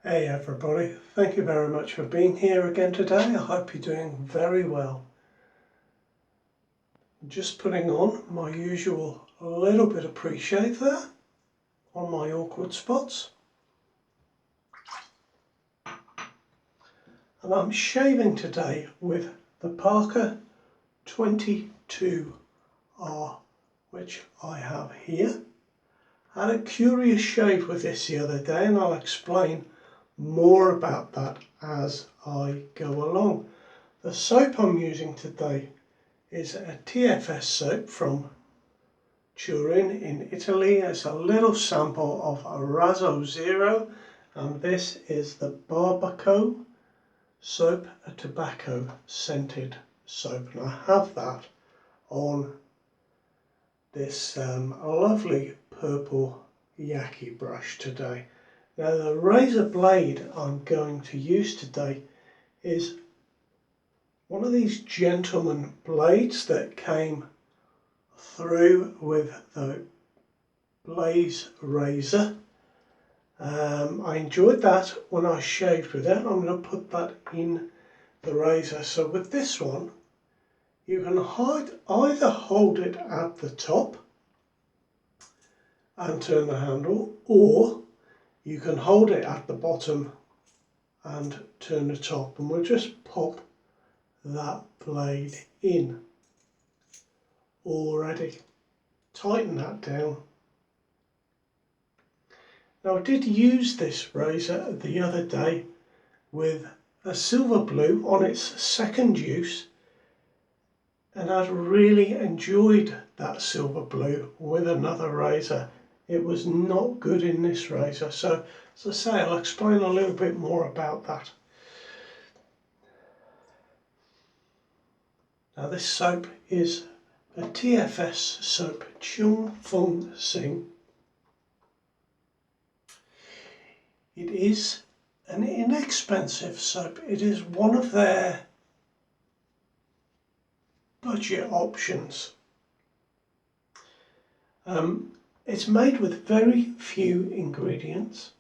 Hey everybody, thank you very much for being here again today. I hope you're doing very well. I'm just putting on my usual little bit of pre-shave there on my awkward spots. And I'm shaving today with the Parker 22R, which I have here. I had a curious shave with this the other day and I'll explain more about that as I go along. The soap I'm using today is a TFS soap from Turin in Italy. It's a little sample of a RazoZero, and this is the Barbaco soap, a tobacco scented soap, and I have that on this lovely purple yaki brush today. Now the razor blade I'm going to use today is one of these gentleman blades that came through with the Blaze razor. I enjoyed that when I shaved with it. I'm going to put that in the razor. So with this one you can either hold it at the top and turn the handle, or you can hold it at the bottom and turn the top, and we'll just pop that blade in already. Tighten that down. Now I did use this razor the other day with a silver blue on its second use, and I'd really enjoyed that silver blue with another razor. It was not good in this razor, so as I say, I'll explain a little bit more about that. Now this soap is a TFS soap, Chung Fung Sing. It is an inexpensive soap. It is one of their budget options. It's made with very few ingredients.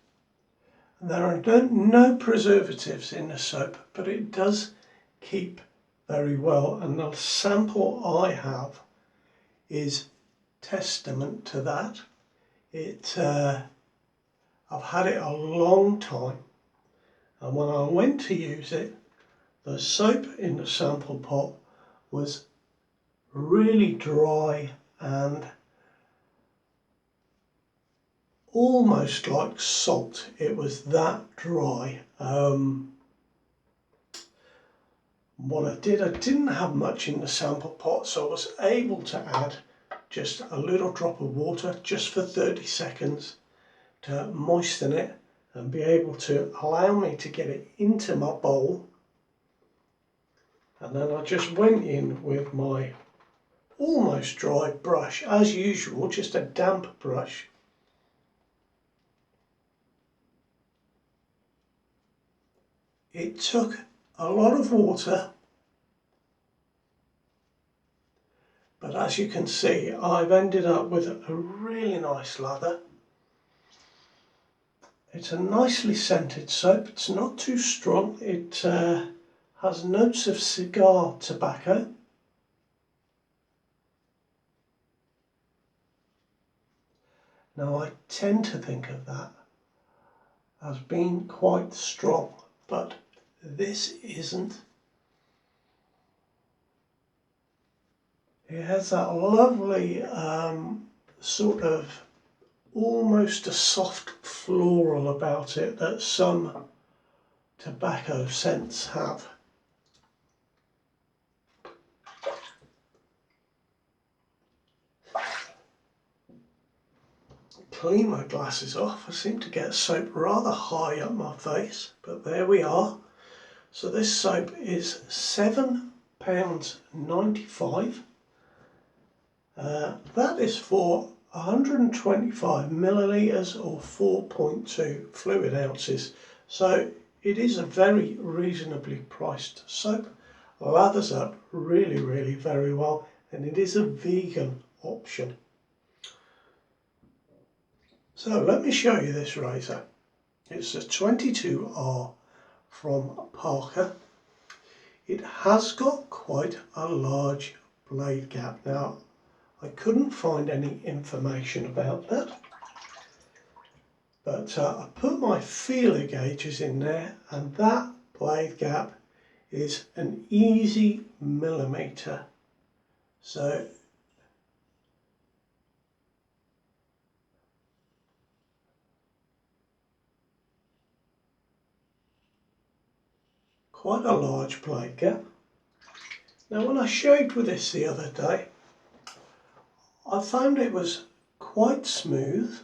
There are no preservatives in the soap, but it does keep very well, and the sample I have is testament to that. I've had it a long time, and when I went to use it, the soap in the sample pot was really dry and almost like salt. It was that dry. What I didn't have much in the sample pot, so I was able to add just a little drop of water just for 30 seconds to moisten it and be able to allow me to get it into my bowl. And then I just went in with my almost dry brush, as usual, just a damp brush. It took a lot of water, but as you can see, I've ended up with a really nice lather. It's a nicely scented soap. It's not too strong. It has notes of cigar tobacco. Now I tend to think of that as being quite strong, but this isn't. It has that lovely sort of almost a soft floral about it that some tobacco scents have. Clean my glasses off. I seem to get soap rather high up my face, but there we are. So this soap is £7.95. That is for 125 millilitres or 4.2 fluid ounces. So it is a very reasonably priced soap. Lathers up really very well, and it is a vegan option. So let me show you this razor. It's a 22R from Parker. It has got quite a large blade gap. Now, I couldn't find any information about that, but I put my feeler gauges in there, and that blade gap is an easy millimetre. So quite a large blade gap. Now, when I shaved with this the other day, I found it was quite smooth.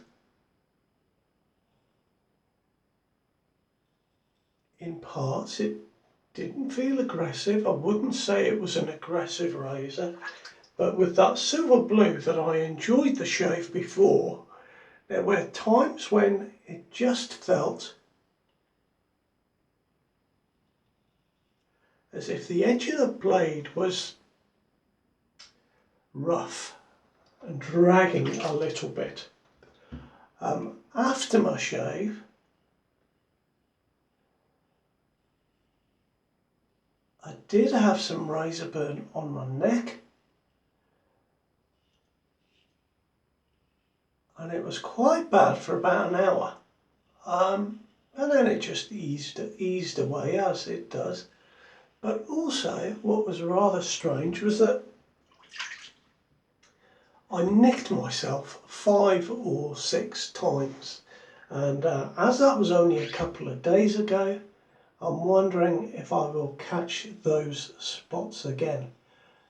In parts, it didn't feel aggressive. I wouldn't say it was an aggressive razor, but with that silver blue that I enjoyed the shave before, there were times when it just felt as if the edge of the blade was rough and dragging a little bit. After my shave, I did have some razor burn on my neck, and it was quite bad for about an hour. And then it just eased away as it does. But also, what was rather strange was that I nicked myself 5 or 6 times, and as that was only a couple of days ago, I'm wondering if I will catch those spots again.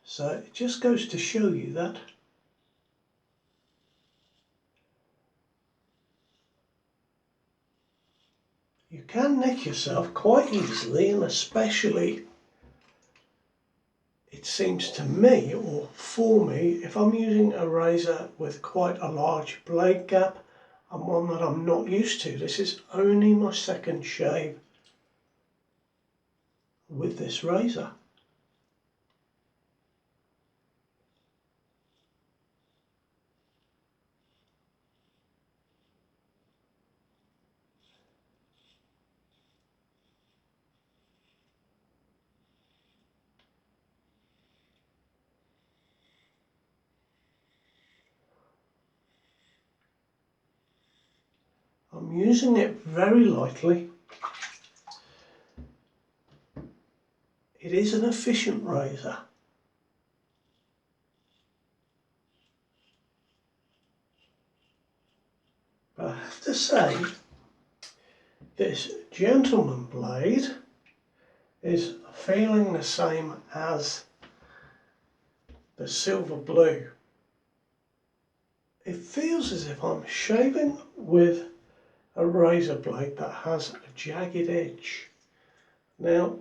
So it just goes to show you that you can nick yourself quite easily, and especially, it seems to me, or for me, if I'm using a razor with quite a large blade gap and one that I'm not used to. This is only my second shave with this razor. I'm using it very lightly. It is an efficient razor. But I have to say, this gentleman blade is feeling the same as the silver blue. It feels as if I'm shaving with a razor blade that has a jagged edge. Now,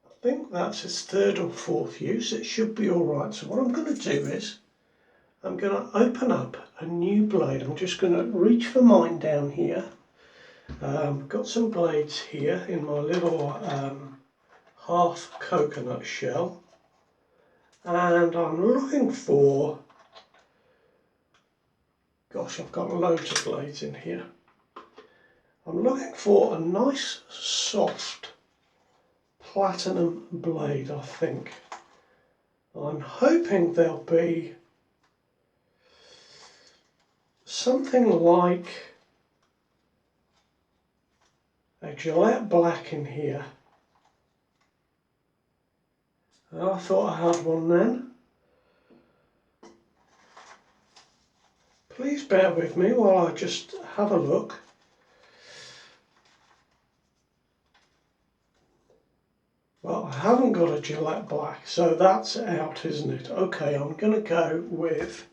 I think that's its 3rd or 4th use. It should be alright. So what I'm going to do is, I'm going to open up a new blade. I'm just going to reach for mine down here. Got some blades here in my little half coconut shell, and I'm looking for, gosh, I've got loads of blades in here. I'm looking for a nice soft platinum blade, I think. I'm hoping there'll be something like a Gillette black in here. And I thought I had one then. Please bear with me while I just have a look. Well, I haven't got a Gillette black, so that's out, isn't it? Okay, I'm going to go with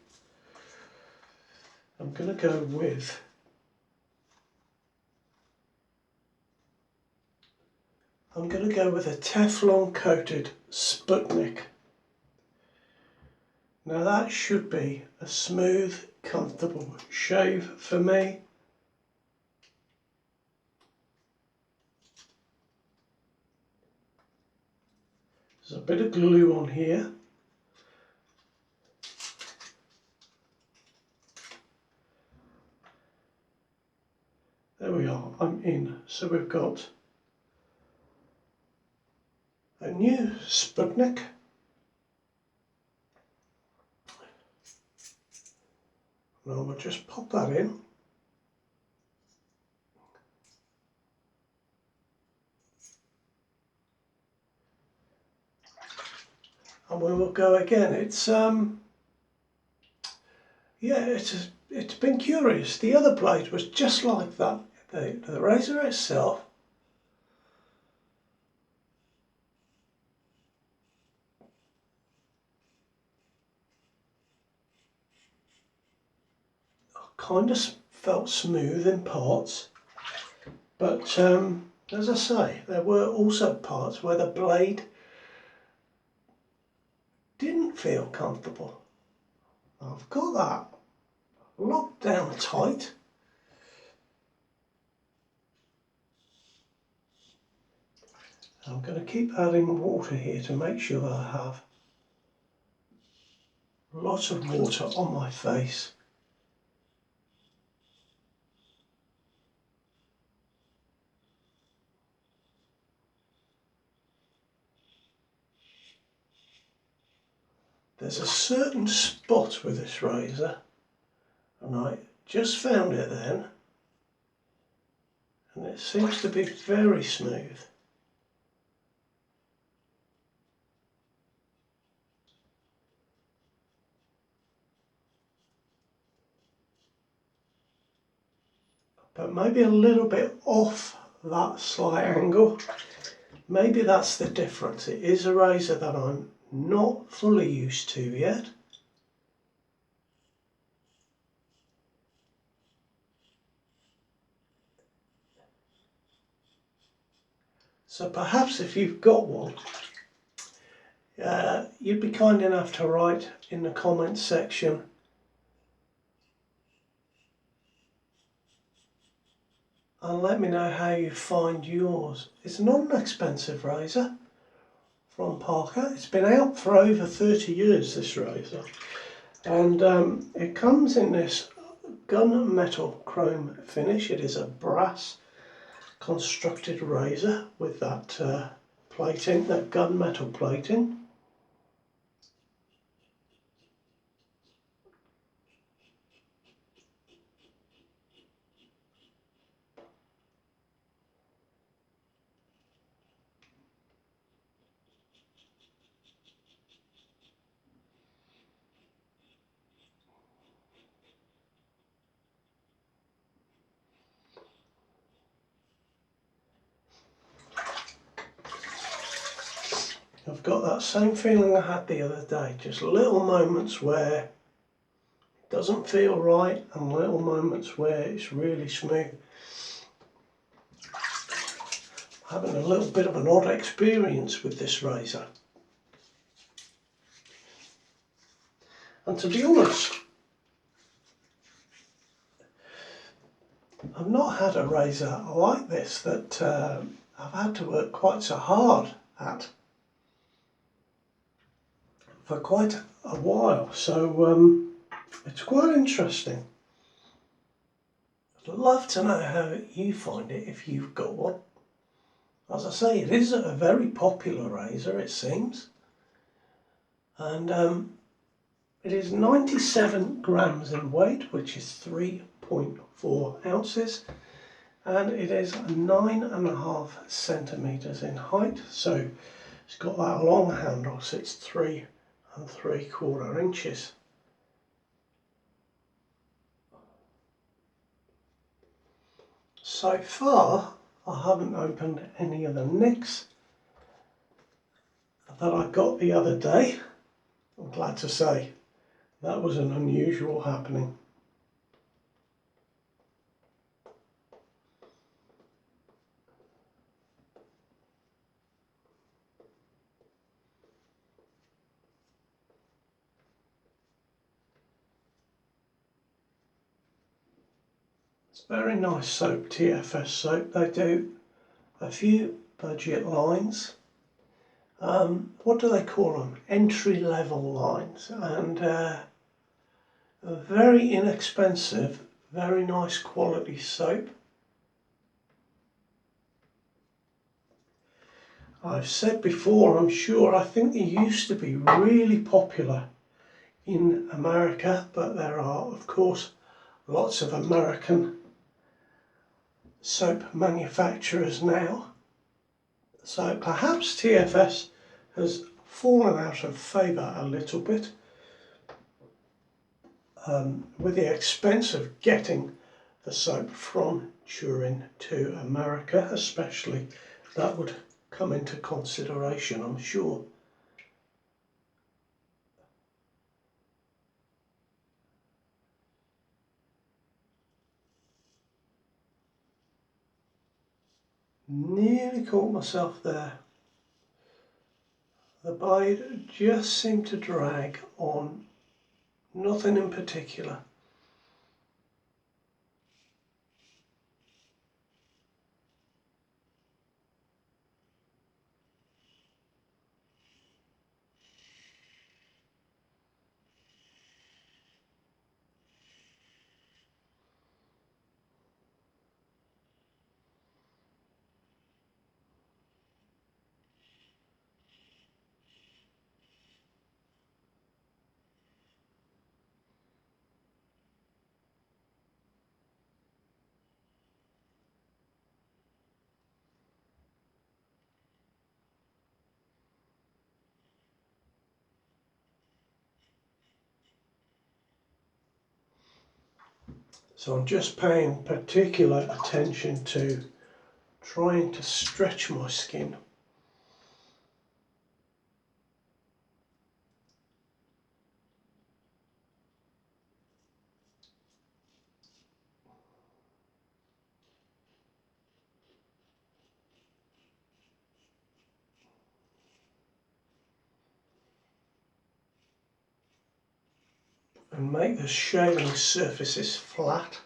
a Teflon coated Sputnik. Now that should be a smooth, comfortable shave for me. There's a bit of glue on here. There we are, I'm in. So we've got a new Sputnik. Now we'll just pop that in. And we will go again. It's yeah, it's been curious. The other blade was just like that. The razor itself kind of felt smooth in parts, but as I say, there were also parts where the blade didn't feel comfortable. I've got that locked down tight. I'm going to keep adding water here to make sure that I have lots of water on my face. There's a certain spot with this razor, and I just found it then, and it seems to be very smooth. But maybe a little bit off that slight angle. Maybe that's the difference. It is a razor that I'm not fully used to yet. So perhaps if you've got one, you'd be kind enough to write in the comments section and let me know how you find yours. It's not an expensive razor from Parker. It's been out for over 30 years, this razor, and it comes in this gunmetal chrome finish. It is a brass constructed razor with that plating, that gunmetal plating. I've got that same feeling I had the other day, just little moments where it doesn't feel right and little moments where it's really smooth. Having a little bit of an odd experience with this razor. And to be honest, I've not had a razor like this that I've had to work quite so hard at for quite a while, so it's quite interesting. I'd love to know how you find it if you've got one. As I say, it is a very popular razor, it seems, and it is 97 grams in weight, which is 3.4 ounces, and it is 9.5 centimeters in height, so it's got that long handle, so it's 3 3/4 inches. So far, I haven't opened any of the nicks that I got the other day. I'm glad to say that was an unusual happening. It's very nice soap, TFS soap. They do a few budget lines. What do they call them? Entry-level lines, and very inexpensive, very nice quality soap. I've said before, I'm sure, I think they used to be really popular in America, but there are, of course, lots of American soap manufacturers now. So perhaps TFS has fallen out of favour a little bit with the expense of getting the soap from Turin to America, especially. That would come into consideration, I'm sure. Nearly caught myself there. The blade just seemed to drag on nothing in particular. So I'm just paying particular attention to trying to stretch my skin. And make the shaving surfaces flat.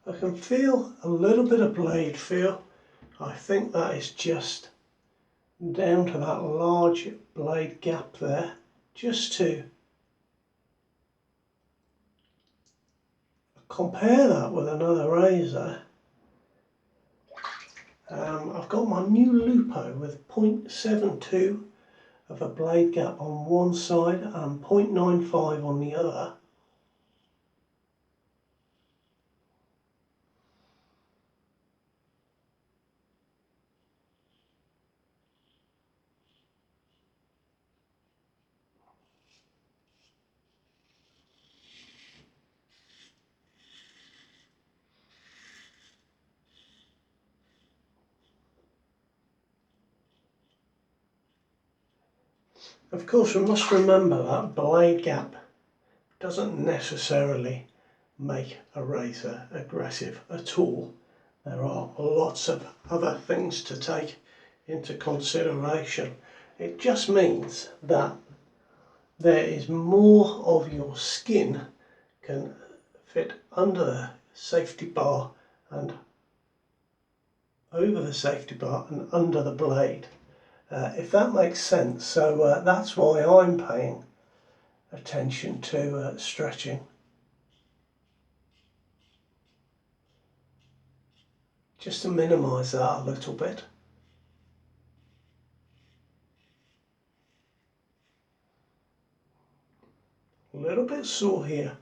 I can feel a little bit of blade feel. I think that is just down to that large blade gap there, just to compare that with another razor. I've got my new Lupo with 0.72 of a blade gap on one side and 0.95 on the other. Of course, we must remember that blade gap doesn't necessarily make a razor aggressive at all. There are lots of other things to take into consideration. It just means that there is more of your skin can fit under the safety bar and over the safety bar and under the blade, if that makes sense. So that's why I'm paying attention to stretching. Just to minimise that a little bit. A little bit sore here.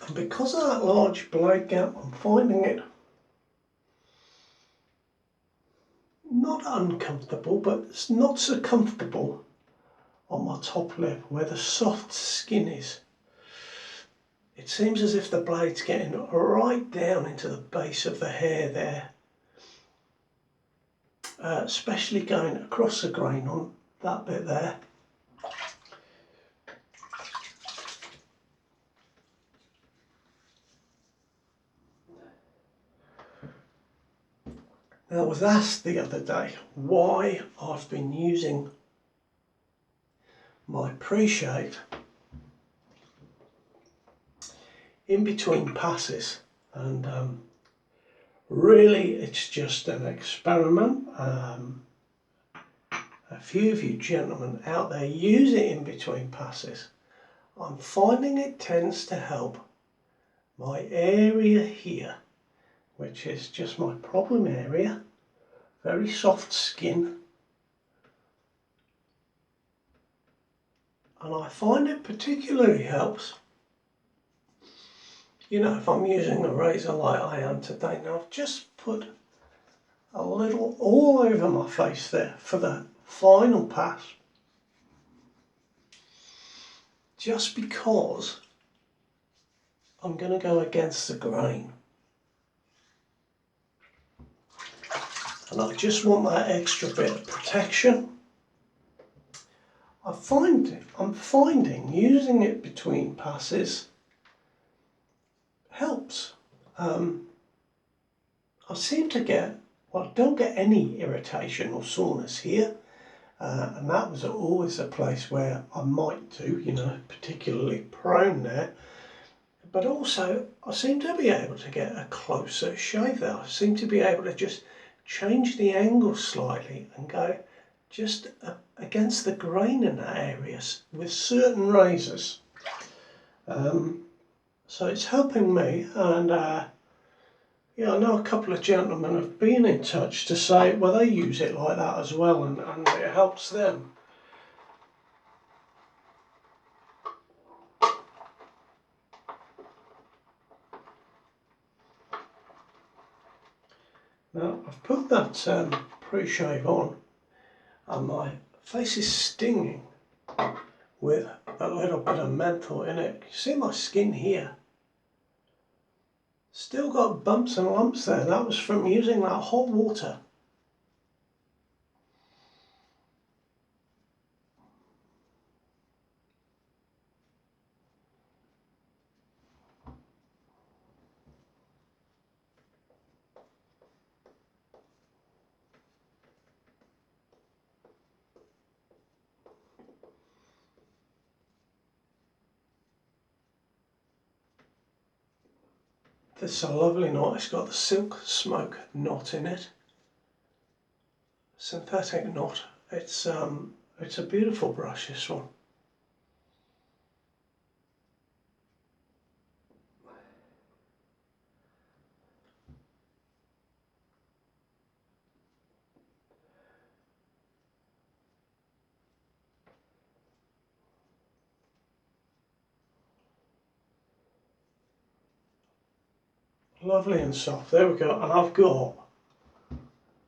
And because of that large blade gap, I'm finding it not uncomfortable, but it's not so comfortable on my top lip where the soft skin is. It seems as if the blade's getting right down into the base of the hair there, especially going across the grain on that bit there. Now, I was asked the other day why I've been using my Preshave in between passes, and really it's just an experiment. A few of you gentlemen out there use it in between passes. I'm finding it tends to help my area here, which is just my problem area, very soft skin, and I find it particularly helps, you know, if I'm using a razor like I am today. Now I've just put a little all over my face there for the final pass, just because I'm going to go against the grain. And I just want that extra bit of protection. I'm finding using it between passes helps. I seem to get, well, I don't get any irritation or soreness here. And that was always a place where I might do, you know, particularly prone there. But also, I seem to be able to get a closer shave there. I seem to be able to just change the angle slightly and go just against the grain in that area with certain razors. So it's helping me, and yeah, I know a couple of gentlemen have been in touch to say, well, they use it like that as well, and it helps them. Now, I've put that Preshave on, and my face is stinging with a little bit of menthol in it. You see my skin here? Still got bumps and lumps there. That was from using that hot water. This is a lovely knot. It's got the silk smoke knot in it. Synthetic knot. It's a beautiful brush, this one. Lovely and soft. There we go. And I've got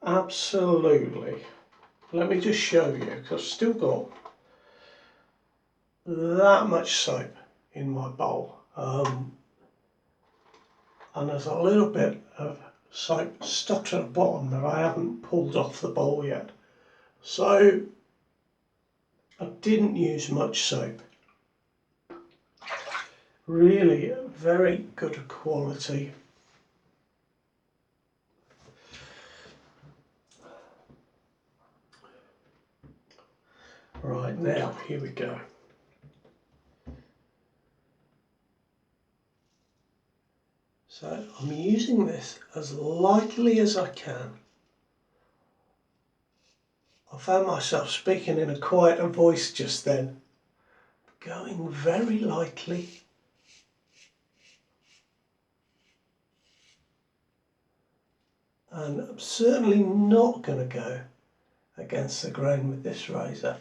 absolutely, let me just show you, because I've still got that much soap in my bowl. And there's a little bit of soap stuck to the bottom that I haven't pulled off the bowl yet. So I didn't use much soap. Really very good quality. Right, now here we go. So I'm using this as lightly as I can. I found myself speaking in a quieter voice just then, going very lightly. And I'm certainly not going to go against the grain with this razor.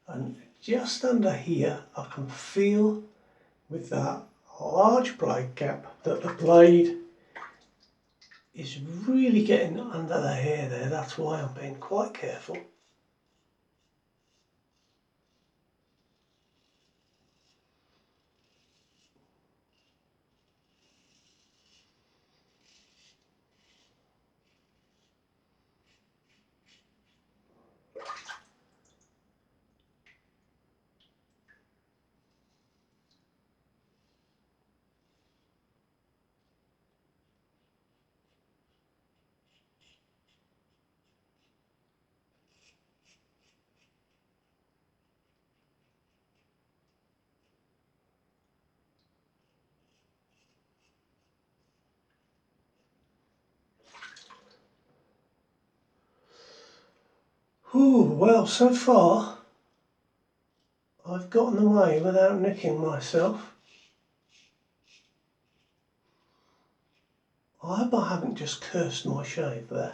And just under here I can feel with that large blade gap that the blade is really getting under the hair there. That's why I'm being quite careful. Ooh, well, so far I've gotten away without nicking myself. I hope I haven't just cursed my shave there.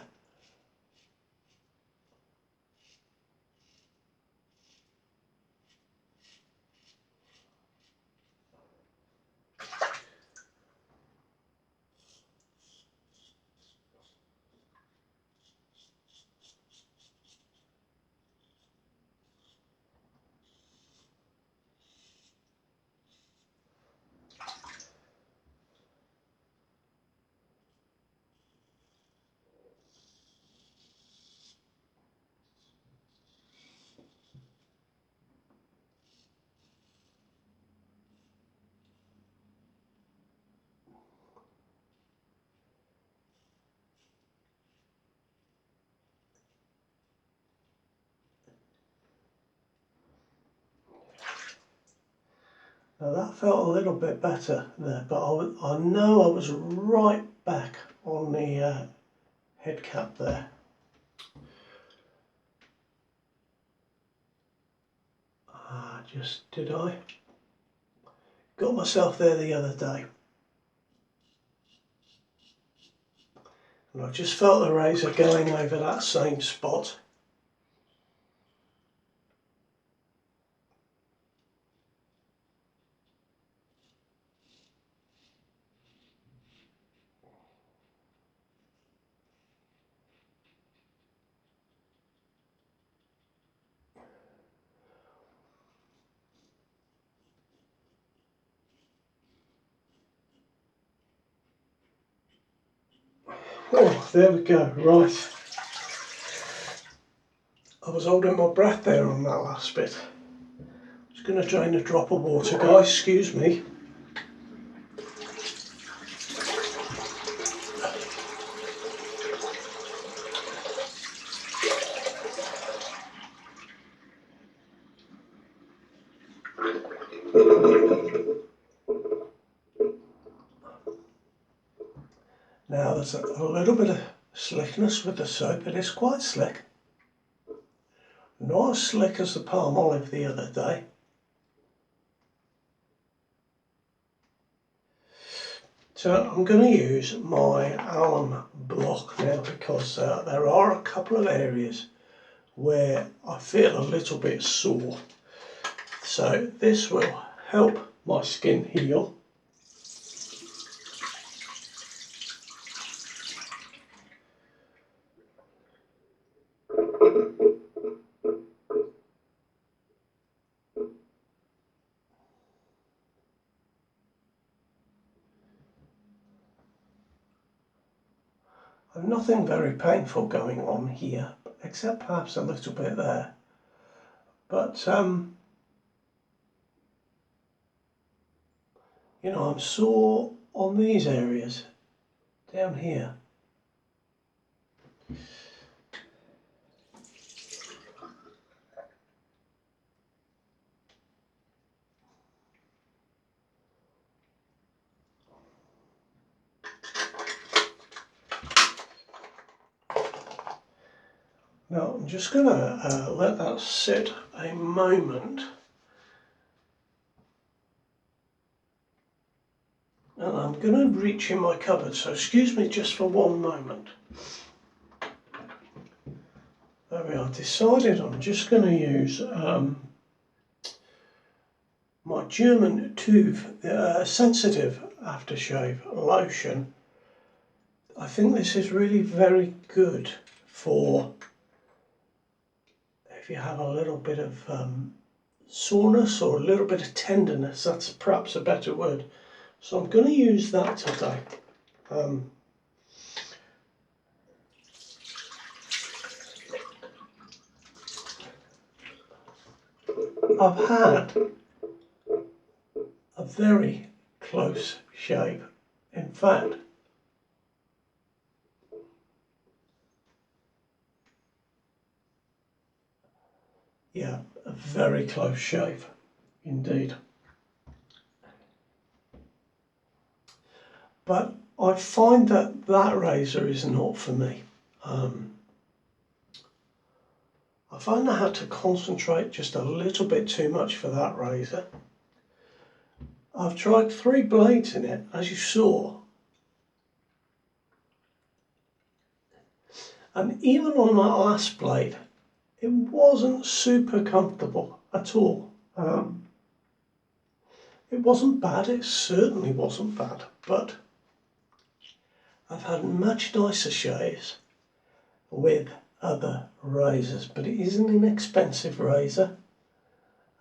Now that felt a little bit better there, but I know I was right back on the head cap there. Did I? Got myself there the other day. And I just felt the razor going over that same spot. Oh, there we go, right. I was holding my breath there on that last bit. Just going to drain a drop of water, guys, excuse me. Now there's a little bit of slickness with the soap. It is quite slick. Not as slick as the palm olive the other day. So I'm going to use my alum block now because there are a couple of areas where I feel a little bit sore. So this will help my skin heal. And nothing very painful going on here, except perhaps a little bit there. But you know, I'm sore on these areas down here. Now I'm just going to let that sit a moment. And I'm going to reach in my cupboard, so excuse me just for one moment. There we are. Decided I'm just going to use my German Tuve sensitive aftershave lotion. I think this is really very good for if you have a little bit of soreness or a little bit of tenderness. That's perhaps a better word. So I'm going to use that today. I've had a very close shave. In fact, yeah, a very close shave indeed. But I find that that razor is not for me. I find I had to concentrate just a little bit too much for that razor. I've tried 3 blades in it, as you saw. And even on that last blade, it wasn't super comfortable at all. It wasn't bad, it certainly wasn't bad, but I've had much nicer shaves with other razors, but it is an inexpensive razor.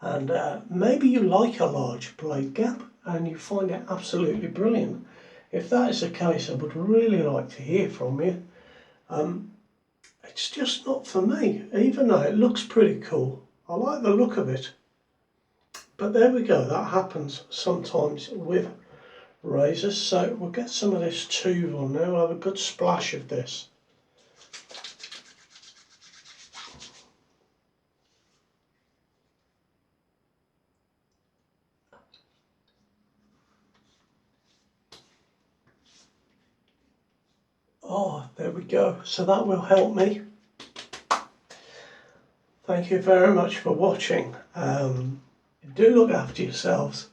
And maybe you like a large blade gap and you find it absolutely brilliant. If that is the case, I would really like to hear from you. It's just not for me, even though it looks pretty cool. I like the look of it. But there we go, that happens sometimes with razors. So we'll get some of this tube on there. We'll have a good splash of this. Oh, there we go. So that will help me. Thank you very much for watching. Do look after yourselves,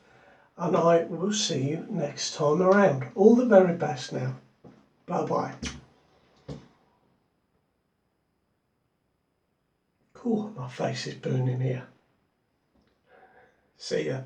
and I will see you next time around. All the very best now. Bye bye. Cool, my face is burning here. See ya.